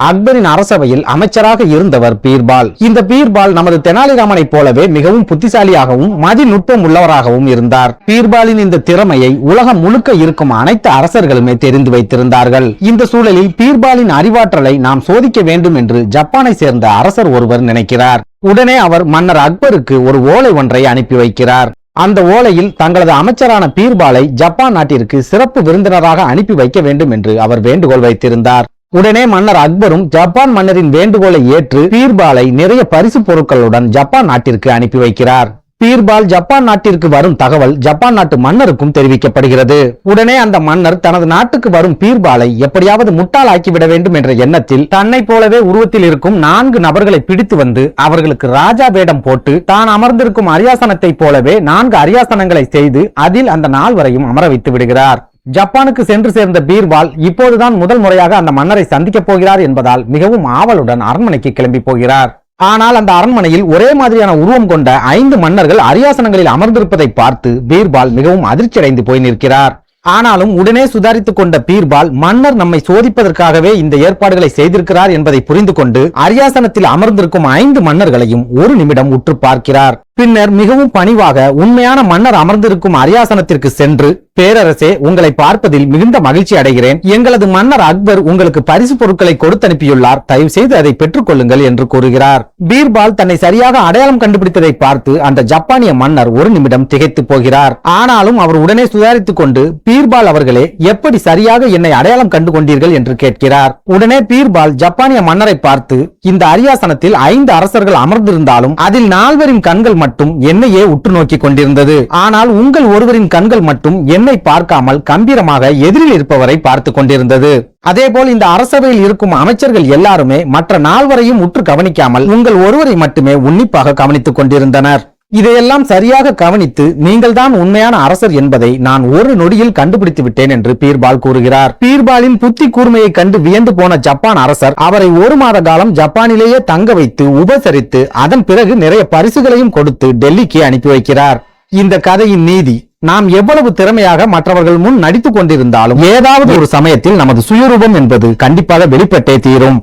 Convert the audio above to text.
அக்பரின் அரசவையில் அமைச்சராக இருந்தவர் பீர்பால். இந்த பீர்பால் நமது தெனாலிராமனை போலவே மிகவும் புத்திசாலியாகவும் மதிநுட்பம் உள்ளவராகவும் இருந்தார். பீர்பாலின் இந்த திறமையை உலகம் முழுக்க இருக்கும் அனைத்து அரசர்களுமே தெரிந்து வைத்திருந்தார்கள். இந்த சூழலில் பீர்பாலின் அறிவாற்றலை நாம் சோதிக்க வேண்டும் என்று ஜப்பானை சேர்ந்த அரசர் ஒருவர் நினைக்கிறார். உடனே அவர் மன்னர் அக்பருக்கு ஒரு ஓலை ஒன்றை அனுப்பி வைக்கிறார். அந்த ஓலையில் தங்களது அமைச்சரான பீர்பாலை ஜப்பான் நாட்டிற்கு சிறப்பு விருந்தினராக அனுப்பி வைக்க வேண்டும் என்று அவர் வேண்டுகோள் வைத்திருந்தார். உடனே மன்னர் அக்பரும் ஜப்பான் மன்னரின் வேண்டுகோளை ஏற்று பீர்பாலை நிறைய பரிசு பொருட்களுடன் ஜப்பான் நாட்டிற்கு அனுப்பி வைக்கிறார். பீர்பால் ஜப்பான் நாட்டிற்கு வரும் தகவல் ஜப்பான் நாட்டு மன்னருக்கும் தெரிவிக்கப்படுகிறது. உடனே அந்த மன்னர் தனது நாட்டுக்கு வரும் பீர்பாலை எப்படியாவது முட்டாளாக்கிவிட வேண்டும் என்ற எண்ணத்தில் தன்னை போலவே உருவத்தில் இருக்கும் 4 நபர்களை பிடித்து வந்து அவர்களுக்கு ராஜா வேடம் போட்டு தான் அமர்ந்திருக்கும் அரியாசனத்தை போலவே 4 அரியாசனங்களை செய்து அதில் அந்த 4 வரையும் அமர வைத்து விடுகிறார். ஜப்பானுக்கு சென்று சேர்ந்த பீர்பால் இப்போதுதான் முதல் முறையாக அந்த மன்னரை சந்திக்கப் போகிறார் என்பதால் மிகவும் ஆவலுடன் அரண்மனைக்கு கிளம்பி போகிறார். ஆனால் அந்த அரண்மனையில் ஒரே மாதிரியான உருவம் கொண்ட 5 மன்னர்கள் அரியாசனங்களில் அமர்ந்திருப்பதை பார்த்து பீர்பால் மிகவும் அதிர்ச்சி அடைந்து போய் நிற்கிறார். ஆனாலும் உடனே சுதாரித்துக் கொண்ட பீர்பால் மன்னர் நம்மை சோதிப்பதற்காகவே இந்த ஏற்பாடுகளை செய்திருக்கிறார் என்பதை புரிந்து கொண்டு அரியாசனத்தில் அமர்ந்திருக்கும் 5 மன்னர்களையும் ஒரு நிமிடம் உற்று பார்க்கிறார். பின்னர் மிகவும் பணிவாக உண்மையான மன்னர் அமர்ந்திருக்கும் அரியாசனத்திற்கு சென்று, பேரரசே, உங்களை பார்ப்பதில் மிகுந்த மகிழ்ச்சி அடைகிறேன். எங்களது மன்னர் அக்பர் உங்களுக்கு பரிசு பொருட்களை கொடுத்து அனுப்பியுள்ளார். தயவு செய்து அதை பெற்றுக் கொள்ளுங்கள் என்று கூறுகிறார். பீர்பால் தன்னை சரியாக அடையாளம் கண்டுபிடித்ததை பார்த்து அந்த ஜப்பானிய மன்னர் ஒரு நிமிடம் திகைத்து போகிறார். ஆனாலும் அவர் உடனே சுதாரித்துக் கொண்டு, பீர்பால் அவர்களே, எப்படி சரியாக என்னை அடையாளம் கண்டு கொண்டீர்கள் என்று கேட்கிறார். உடனே பீர்பால் ஜப்பானிய மன்னரை பார்த்து, இந்த அரியாசனத்தில் 5 அரசர்கள் அமர்ந்திருந்தாலும் அதில் 4 கண்கள் மட்டும் என்னையே உற்று நோக்கி கொண்டிருந்தது. ஆனால் உங்கள் ஒருவரின் கண்கள் மட்டும் என்னை பார்க்காமல் கம்பீரமாக எதிரில் இருப்பவரை பார்த்து கொண்டிருந்தது. அதேபோல் இந்த அரசவையில் இருக்கும் அமைச்சர்கள் எல்லாருமே மற்ற 4 உற்று கவனிக்காமல் உங்கள் ஒருவரை மட்டுமே உன்னிப்பாக கவனித்துக் கொண்டிருந்தனர். இதையெல்லாம் சரியாக கவனித்து நீங்கள் தான் உண்மையான அரசர் என்பதை நான் ஒரு நொடியில் கண்டுபிடித்து விட்டேன் என்று பீர்பால் கூறுகிறார். பீர்பாலின் புத்தி கூர்மையை கண்டு வியந்து போன ஜப்பான் அரசர் அவரை 1 மாத காலம் ஜப்பானிலேயே தங்க வைத்து உபசரித்து அதன் பிறகு நிறைய பரிசுகளையும் கொடுத்து டெல்லிக்கு அனுப்பி வைக்கிறார். இந்த கதையின் நீதி, நாம் எவ்வளவு திறமையாக மற்றவர்கள் முன் நடித்துக் கொண்டிருந்தாலும் ஏதாவது ஒரு சமயத்தில் நமது சுயரூபம் என்பது கண்டிப்பாக வெளிப்பட்டே தீரும்.